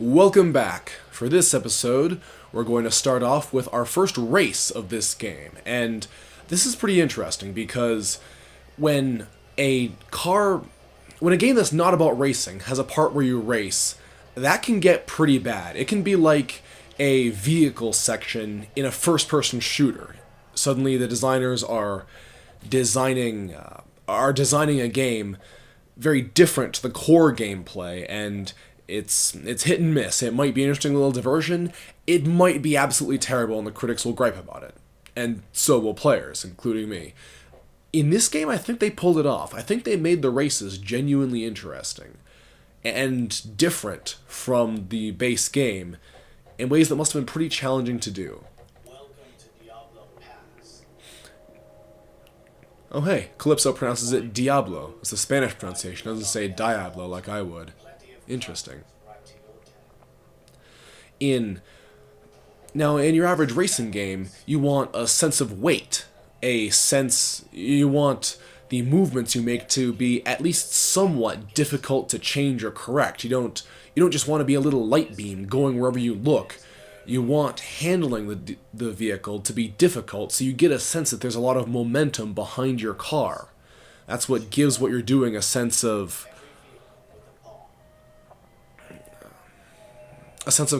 Welcome back. For this episode, we're going to start off with our first race of this game. And this is pretty interesting because when a game that's not about racing has a part where you race, that can get pretty bad. It can be like a vehicle section in a first-person shooter. Suddenly the designers are designing a game very different to the core gameplay, and it's hit and miss. It might be an interesting little diversion. It might be absolutely terrible, and the critics will gripe about it. And so will players, including me. In this game, I think they pulled it off. I think they made the races genuinely interesting and different from the base game in ways that must have been pretty challenging to do. Oh hey, Calypso pronounces it Diablo. It's the Spanish pronunciation. It doesn't say Diablo like I would. Interesting. In your average racing game, you want a sense of weight. You want the movements you make to be at least somewhat difficult to change or correct. You don't just want to be a little light beam going wherever you look. You want handling the vehicle to be difficult, so you get a sense that there's a lot of momentum behind your car. That's what gives what you're doing a sense of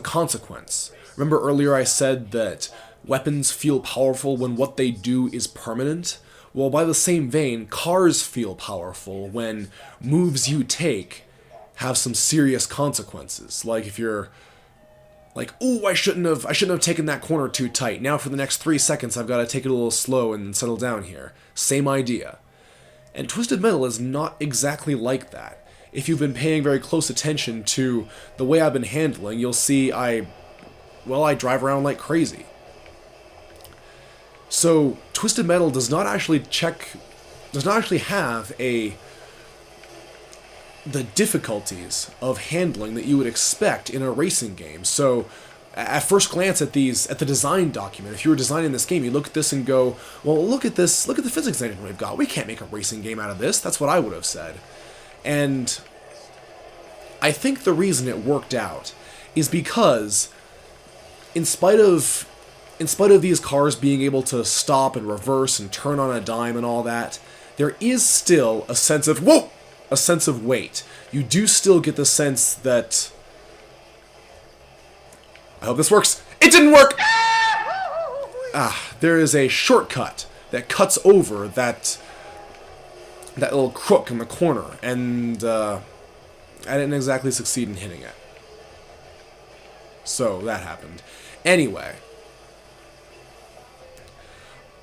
consequence. Remember earlier I said that weapons feel powerful when what they do is permanent? Well, by the same vein, cars feel powerful when moves you take have some serious consequences. Like if you're like, ooh, I shouldn't have taken that corner too tight. Now for the next 3 seconds I've got to take it a little slow and settle down here. Same idea. And Twisted Metal is not exactly like that. If you've been paying very close attention to the way I've been handling, you'll see I drive around like crazy. So Twisted Metal does not actually have the difficulties of handling that you would expect in a racing game. So at first glance at the design document, if you were designing this game, you look at this and go, well, look at the physics engine we've got. We can't make a racing game out of this. That's what I would have said. And I think the reason it worked out is because in spite of these cars being able to stop and reverse and turn on a dime and all that, there is still a sense of weight. You do still get the sense that... I hope this works. It didn't work! There is a shortcut that cuts over that little crook in the corner, and I didn't exactly succeed in hitting it. So that happened. Anyway,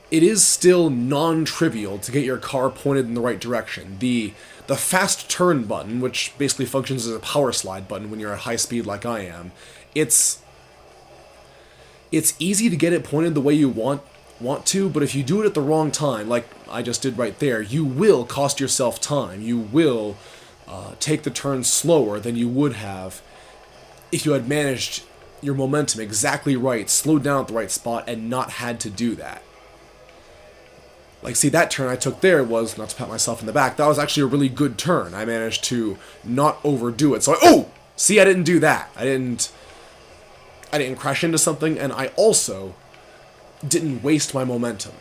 it is still non-trivial to get your car pointed in the right direction. The fast turn button, which basically functions as a power slide button when you're at high speed like I am, it's easy to get it pointed the way you want to, but if you do it at the wrong time, like I just did right there, you will cost yourself time. You will take the turn slower than you would have if you had managed your momentum exactly right, slowed down at the right spot, and not had to do that. Like, see, that turn I took there was, not to pat myself in the back, that was actually a really good turn. I managed to not overdo it. So I didn't do that. I didn't crash into something, and I also didn't waste my momentum.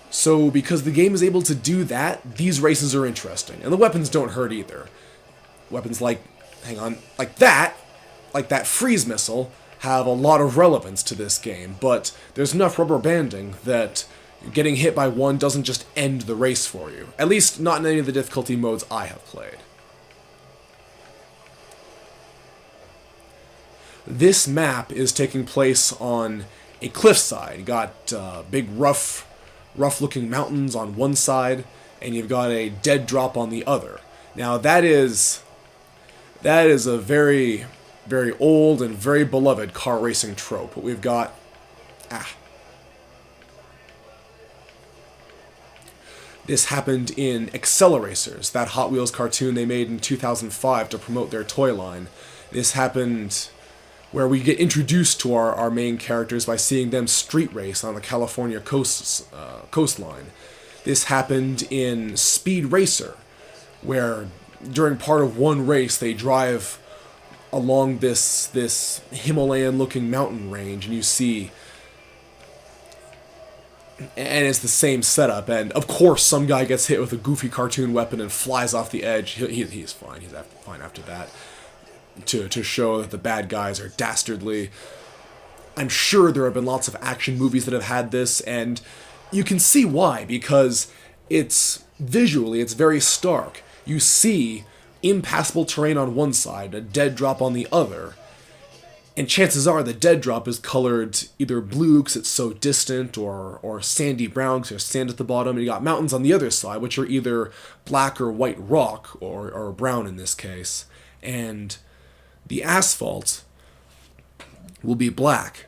So, because the game is able to do that, these races are interesting. And the weapons don't hurt either. Weapons like that freeze missile, have a lot of relevance to this game, but there's enough rubber banding that getting hit by one doesn't just end the race for you. At least not in any of the difficulty modes I have played. This map is taking place on a cliffside. You got big rough-looking mountains on one side, and you've got a dead drop on the other. Now that is a very, very old and very beloved car racing trope. But we've got This happened in Acceleracers, that Hot Wheels cartoon they made in 2005 to promote their toy line. This happened where we get introduced to our main characters by seeing them street race on the California coastline. This happened in Speed Racer, where during part of one race they drive along this Himalayan-looking mountain range, and you see, and it's the same setup. And of course, some guy gets hit with a goofy cartoon weapon and flies off the edge. He's fine. He's fine after that. To show that the bad guys are dastardly. I'm sure there have been lots of action movies that have had this, and you can see why, because it's visually, it's very stark. You see impassable terrain on one side, a dead drop on the other, and chances are the dead drop is colored either blue because it's so distant, or sandy brown because there's sand at the bottom, and you got mountains on the other side, which are either black or white rock, or brown in this case, and the asphalt will be black.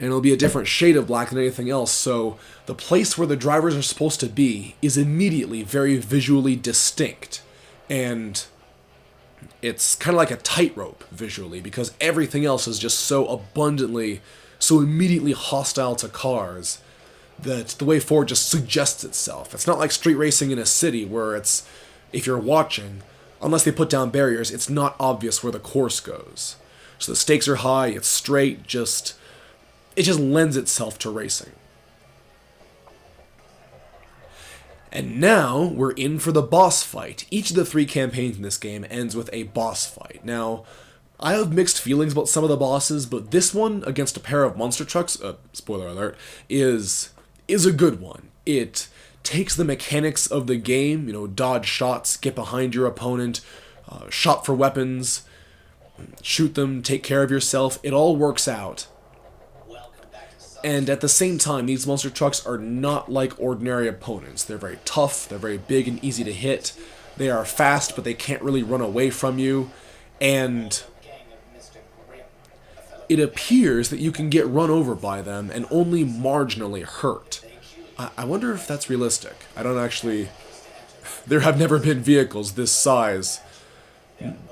And it'll be a different shade of black than anything else, so the place where the drivers are supposed to be is immediately very visually distinct. And it's kind of like a tightrope visually, because everything else is just so abundantly, so immediately hostile to cars, that the way forward just suggests itself. It's not like street racing in a city where it's, if you're watching, unless they put down barriers, it's not obvious where the course goes. So the stakes are high, it's straight, it just lends itself to racing. And now we're in for the boss fight. Each of the 3 campaigns in this game ends with a boss fight. Now, I have mixed feelings about some of the bosses, but this one against a pair of monster trucks, spoiler alert, is a good one. It takes the mechanics of the game, dodge shots, get behind your opponent, shop for weapons, shoot them, take care of yourself. It all works out. And at the same time, these monster trucks are not like ordinary opponents. They're very tough, they're very big and easy to hit. They are fast, but they can't really run away from you. And it appears that you can get run over by them and only marginally hurt. I wonder if that's realistic. I don't actually... There have never been vehicles this size.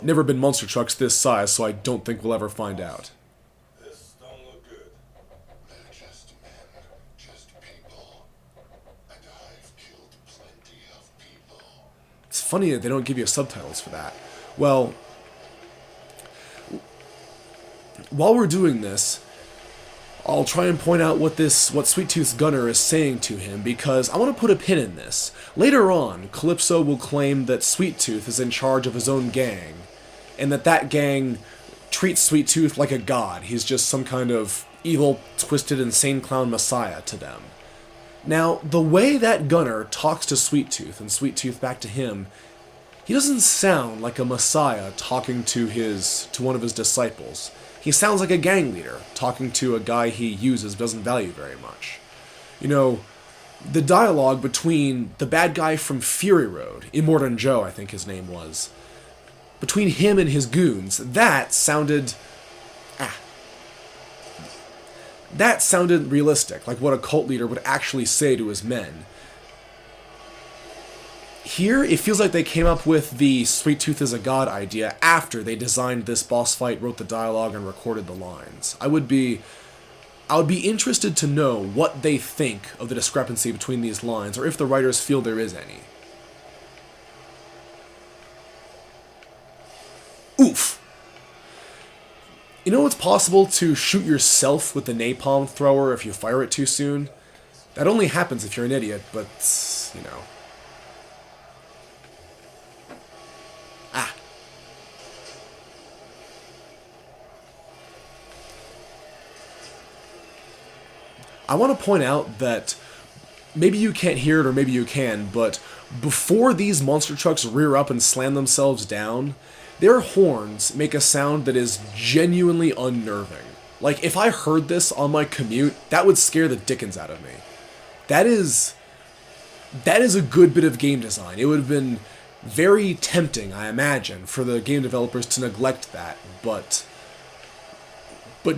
Never been monster trucks this size, so I don't think we'll ever find out. This don't look good. They're just men, just people. And I've killed plenty of people. It's funny that they don't give you subtitles for that. Well, while we're doing this, I'll try and point out what Sweet Tooth's gunner is saying to him, because I want to put a pin in this. Later on, Calypso will claim that Sweet Tooth is in charge of his own gang, and that gang treats Sweet Tooth like a god. He's just some kind of evil, twisted, insane clown messiah to them. Now, the way that gunner talks to Sweet Tooth, and Sweet Tooth back to him, he doesn't sound like a messiah talking to one of his disciples. He sounds like a gang leader, talking to a guy he uses but doesn't value very much. The dialogue between the bad guy from Fury Road, Immortan Joe, I think his name was, between him and his goons, that sounded realistic, like what a cult leader would actually say to his men. Here, it feels like they came up with the Sweet Tooth is a god idea after they designed this boss fight, wrote the dialogue, and recorded the lines. I would be interested to know what they think of the discrepancy between these lines, or if the writers feel there is any. Oof! It's possible to shoot yourself with the napalm thrower if you fire it too soon? That only happens if you're an idiot, but, I want to point out that maybe you can't hear it or maybe you can, but before these monster trucks rear up and slam themselves down, their horns make a sound that is genuinely unnerving. Like, if I heard this on my commute, that would scare the dickens out of me. That is a good bit of game design. It would have been very tempting, I imagine, for the game developers to neglect that, but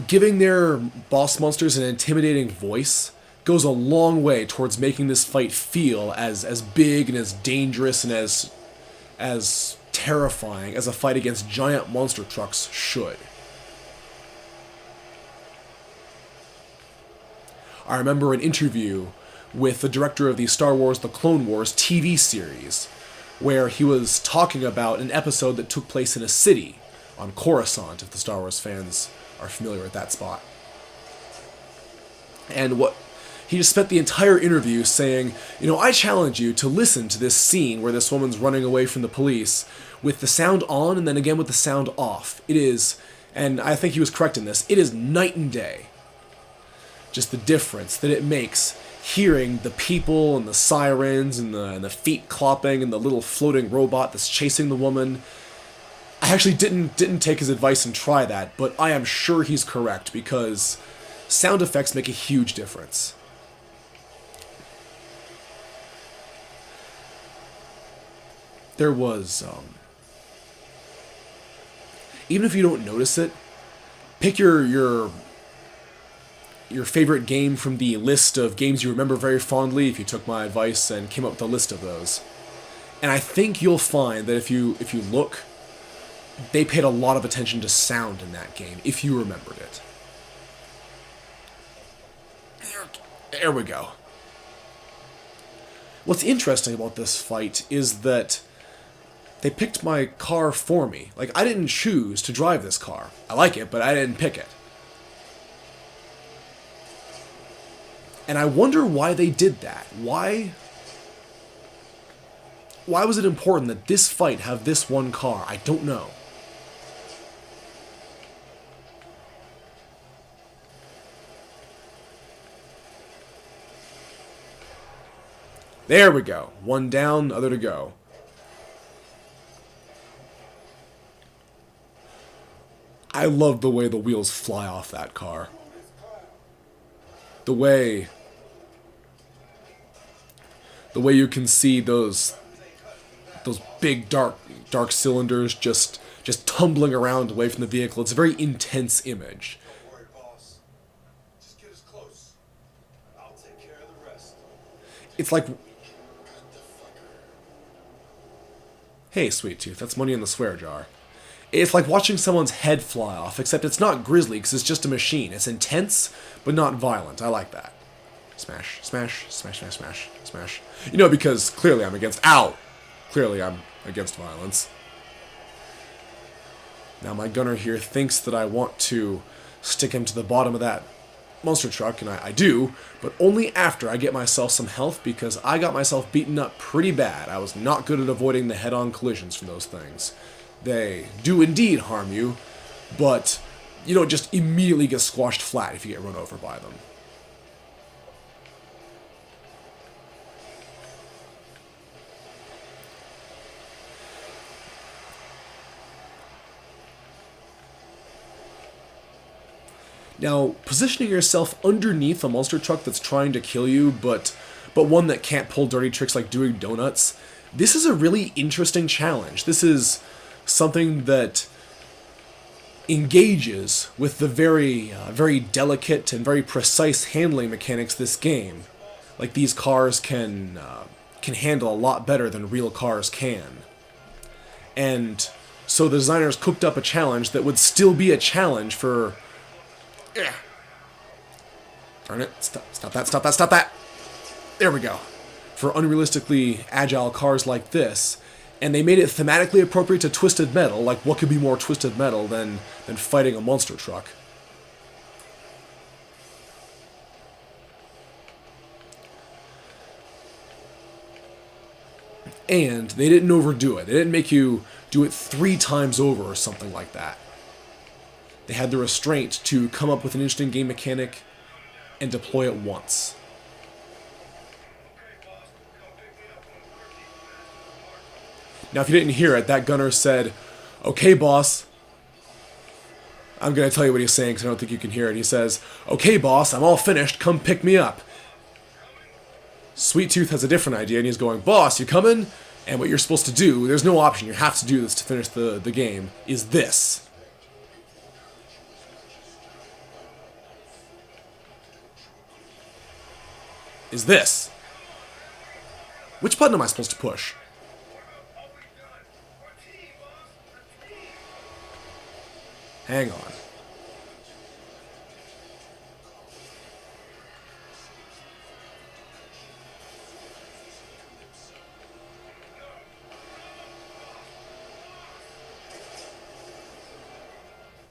giving their boss monsters an intimidating voice goes a long way towards making this fight feel as big and as dangerous and as terrifying as a fight against giant monster trucks should. I remember an interview with the director of the Star Wars The Clone Wars TV series, where he was talking about an episode that took place in a city on Coruscant, if the Star Wars fans are familiar with that spot. And he just spent the entire interview saying, I challenge you to listen to this scene where this woman's running away from the police with the sound on and then again with the sound off. It is, and I think he was correct in this, it is night and day. Just the difference that it makes hearing the people and the sirens and the feet clopping and the little floating robot that's chasing the woman. I actually didn't take his advice and try that, but I am sure he's correct because sound effects make a huge difference. There was, even if you don't notice it, pick your favorite game from the list of games you remember very fondly, if you took my advice and came up with a list of those. And I think you'll find that if you look, they paid a lot of attention to sound in that game, if you remembered it. There we go. What's interesting about this fight is that they picked my car for me. Like, I didn't choose to drive this car. I like it, but I didn't pick it. And I wonder why they did that. Why was it important that this fight have this one car? I don't know. There we go. One down, other to go. I love the way the wheels fly off that car. The way you can see those big dark cylinders just tumbling around away from the vehicle. It's a very intense image. Don't worry, boss. Just get us close. I'll take care of the rest. It's like, hey, Sweet Tooth, that's money in the swear jar. It's like watching someone's head fly off, except it's not grisly because it's just a machine. It's intense, but not violent. I like that. Smash, smash, smash, smash, smash, smash. Because clearly I'm against... Ow! Clearly I'm against violence. Now my gunner here thinks that I want to stick him to the bottom of that monster truck, and I do, but only after I get myself some health because I got myself beaten up pretty bad. I was not good at avoiding the head-on collisions from those things. They do indeed harm you, but you don't just immediately get squashed flat if you get run over by them. Now, positioning yourself underneath a monster truck that's trying to kill you, but one that can't pull dirty tricks like doing donuts, this is a really interesting challenge. This is something that engages with the very delicate and very precise handling mechanics of this game. Like, these cars can handle a lot better than real cars can. And so the designers cooked up a challenge that would still be a challenge for... Darn it, stop that. There we go. For unrealistically agile cars like this. And they made it thematically appropriate to Twisted Metal. Like, what could be more Twisted Metal than fighting a monster truck? And they didn't overdo it. They didn't make you do it 3 times over or something like that. They had the restraint to come up with an interesting game mechanic and deploy it once. Now, if you didn't hear it, that gunner said, "Okay, boss." I'm going to tell you what he's saying because I don't think you can hear it. He says, "Okay, boss, I'm all finished. Come pick me up." Sweet Tooth has a different idea, and he's going, "Boss, you coming?" And what you're supposed to do, there's no option, you have to do this to finish the game, is this. Is this. Which button am I supposed to push? Hang on.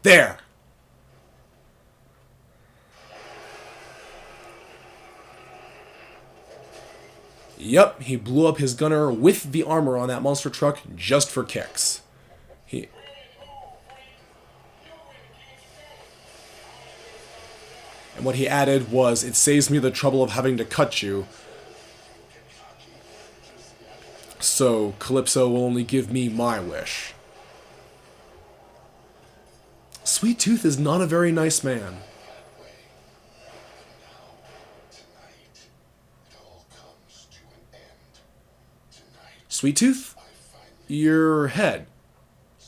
There! Yep, he blew up his gunner with the armor on that monster truck just for kicks. And what he added was, it saves me the trouble of having to cut you, so Calypso will only give me my wish. Sweet Tooth is not a very nice man. Sweet Tooth? Your head.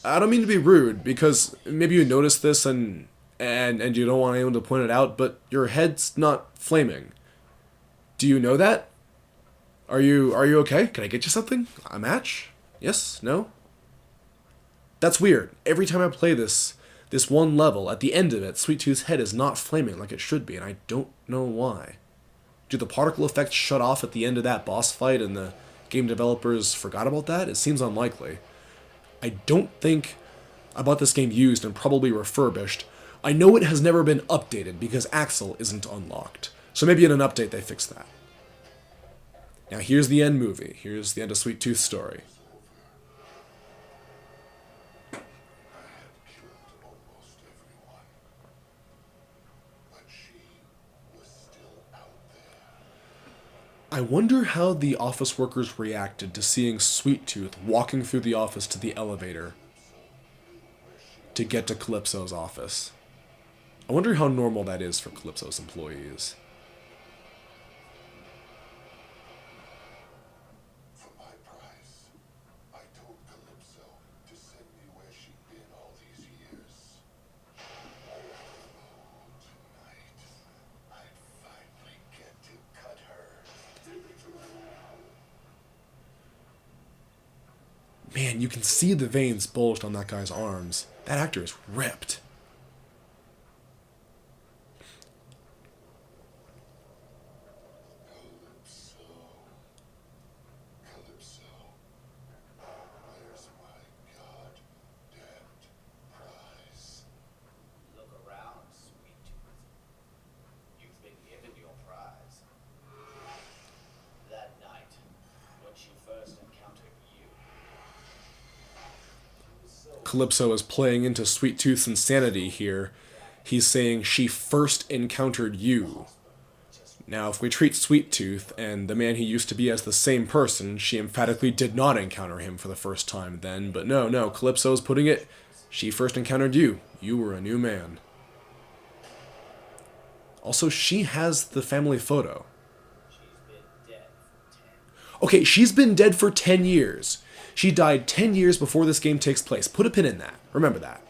I don't mean to be rude, because maybe you noticed this and you don't want anyone to point it out, but your head's not flaming. Do you know that? Are you okay? Can I get you something? A match? Yes? No? That's weird. Every time I play this one level, at the end of it, Sweet Tooth's head is not flaming like it should be, and I don't know why. Do the particle effects shut off at the end of that boss fight and the game developers forgot about that? It seems unlikely. I don't think I bought this game used and probably refurbished. I know it has never been updated because Axel isn't unlocked. So maybe in an update they fix that. Now here's the end movie. Here's the end of Sweet Tooth's story. I wonder how the office workers reacted to seeing Sweet Tooth walking through the office to the elevator to get to Calypso's office. I wonder how normal that is for Calypso's employees. For my price, I told Calypso to send me where she'd been all these years. Tonight, I'd finally get to cut her. Man, you can see the veins bulged on that guy's arms. That actor is ripped. Calypso, where's my goddamned prize? Look around, Sweet Tooth. You've been given your prize. That night, when she first encountered you. Calypso is playing into Sweet Tooth's insanity here. He's saying she first encountered you. Now, if we treat Sweet Tooth and the man he used to be as the same person, she emphatically did not encounter him for the first time then. But no, Calypso's putting it, she first encountered you. You were a new man. Also, she has the family photo. Okay, she's been dead for 10 years. She died 10 years before this game takes place. Put a pin in that. Remember that.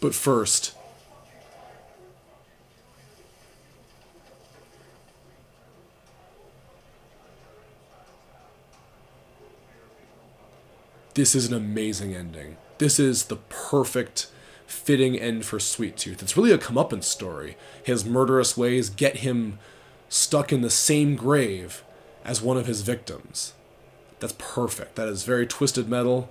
But first, this is an amazing ending. This is the perfect, fitting end for Sweet Tooth. It's really a comeuppance story. His murderous ways get him stuck in the same grave as one of his victims. That's perfect. That is very Twisted Metal,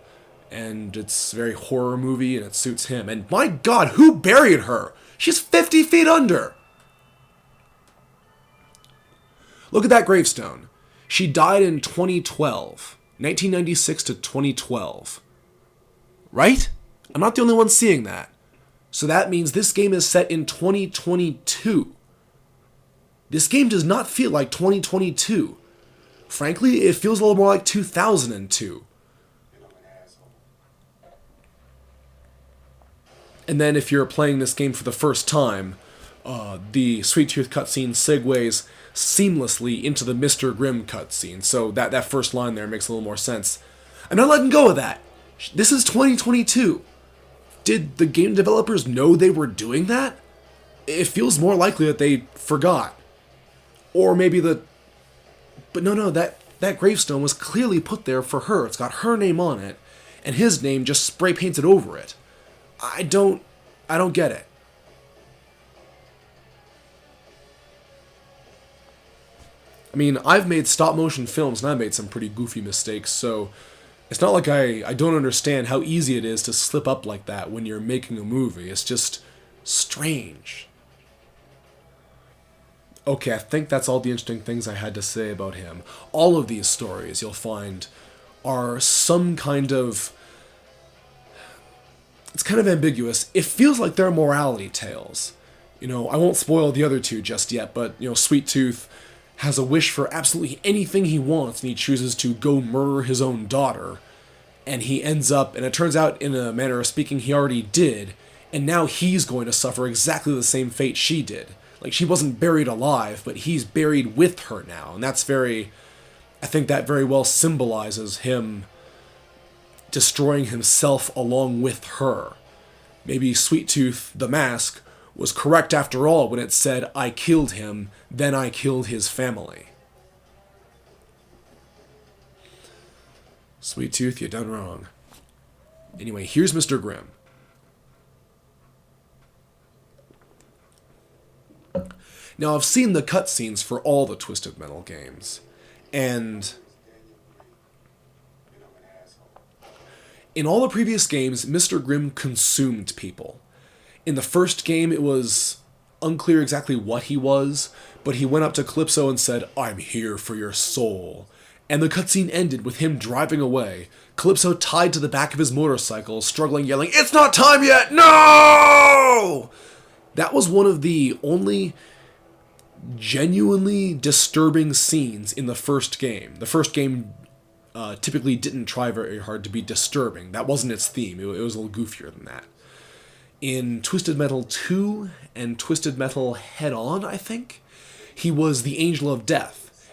and it's very horror movie, and it suits him. And my God, who buried her? She's 50 feet under. Look at that gravestone. She died in 2012. 1996 to 2012. Right? I'm not the only one seeing that. So that means this game is set in 2022. This game does not feel like 2022. Frankly, it feels a little more like 2002. And then if you're playing this game for the first time, the Sweet Tooth cutscene segues seamlessly into the Mr. Grimm cutscene. So that first line there makes a little more sense. I'm not letting go of that. This is 2022. Did the game developers know they were doing that? It feels more likely that they forgot. Or maybe But no, that gravestone was clearly put there for her. It's got her name on it, and his name just spray painted over it. I don't get it. I mean, I've made stop motion films and I've made some pretty goofy mistakes, so It's not like I don't understand how easy it is to slip up like that when you're making a movie. It's just strange. Okay, I think that's all the interesting things I had to say about him. All of these stories, you'll find, are some kind of... It's kind of ambiguous. It feels like they're morality tales. You know, I won't spoil the other two just yet, but, you know, Sweet Tooth has a wish for absolutely anything he wants, and he chooses to go murder his own daughter. And he ends up, and it turns out, in a manner of speaking, he already did, and now he's going to suffer exactly the same fate she did. Like, she wasn't buried alive, but he's buried with her now, and that's very... I think that very well symbolizes him destroying himself along with her. Maybe Sweet Tooth, the mask, was correct after all when it said, I killed him, then I killed his family. Sweet Tooth, you done wrong. Anyway, here's Mr. Grimm. Now, I've seen the cutscenes for all the Twisted Metal games, and in all the previous games, Mr. Grimm consumed people. In the first game, it was unclear exactly what he was, but he went up to Calypso and said, I'm here for your soul. And the cutscene ended with him driving away, Calypso tied to the back of his motorcycle, struggling, yelling, It's not time yet! No! That was one of the only genuinely disturbing scenes in the first game. The first game typically didn't try very hard to be disturbing. That wasn't its theme. It was a little goofier than that. In Twisted Metal 2 and Twisted Metal Head On, I think, he was the Angel of Death.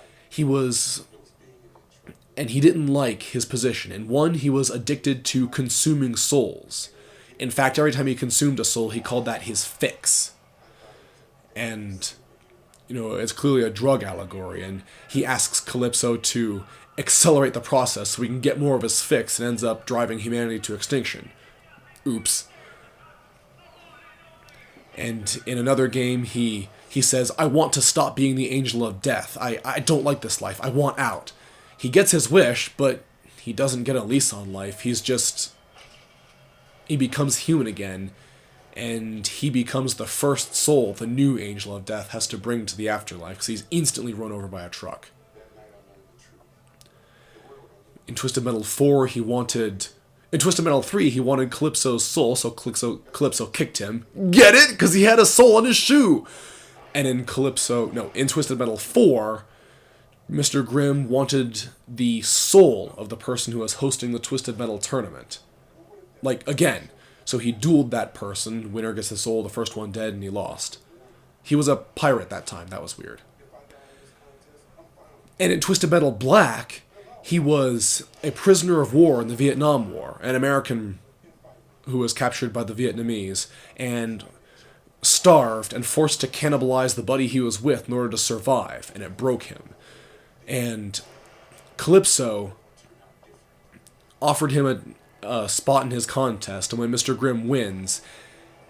And he didn't like his position. In 1, he was addicted to consuming souls. In fact, every time he consumed a soul, he called that his fix. And, you know, it's clearly a drug allegory, and he asks Calypso to accelerate the process so we can get more of his fix, and ends up driving humanity to extinction. Oops. And in another game, he says, I want to stop being the Angel of Death. I don't like this life. I want out. He gets his wish, but he doesn't get a lease on life. He becomes human again, and he becomes the first soul the new Angel of Death has to bring to the afterlife, because he's instantly run over by a truck. In Twisted Metal 4, in Twisted Metal 3, he wanted Calypso's soul, so Calypso kicked him. Get it? Because he had a soul on his shoe! And in Twisted Metal 4, Mr. Grimm wanted the soul of the person who was hosting the Twisted Metal tournament. Like, again. So he dueled that person, winner gets the soul, the first one dead, and he lost. He was a pirate that time, that was weird. And in Twisted Metal Black, he was a prisoner of war in the Vietnam War, an American who was captured by the Vietnamese, and starved and forced to cannibalize the buddy he was with in order to survive, and it broke him. And Calypso offered him a spot in his contest, and when Mr. Grimm wins,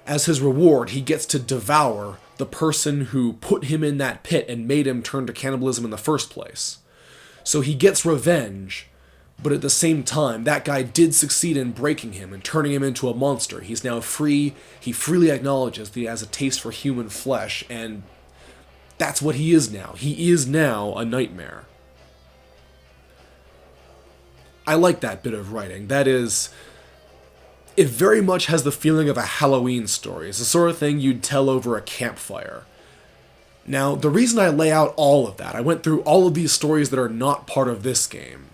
as his reward, he gets to devour the person who put him in that pit and made him turn to cannibalism in the first place. So he gets revenge, but at the same time, that guy did succeed in breaking him and turning him into a monster. He's now free. He freely acknowledges that he has a taste for human flesh, and that's what he is now. He is now a nightmare. I like that bit of writing. That is, it very much has the feeling of a Halloween story. It's the sort of thing you'd tell over a campfire. Now, the reason I lay out all of that, I went through all of these stories that are not part of this game,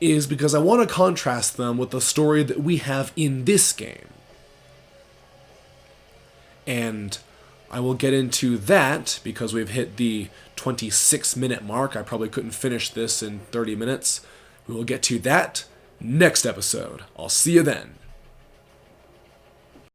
is because I want to contrast them with the story that we have in this game. And I will get into that, because we've hit the 26-minute mark. I probably couldn't finish this in 30 minutes. We will get to that next episode. I'll see you then.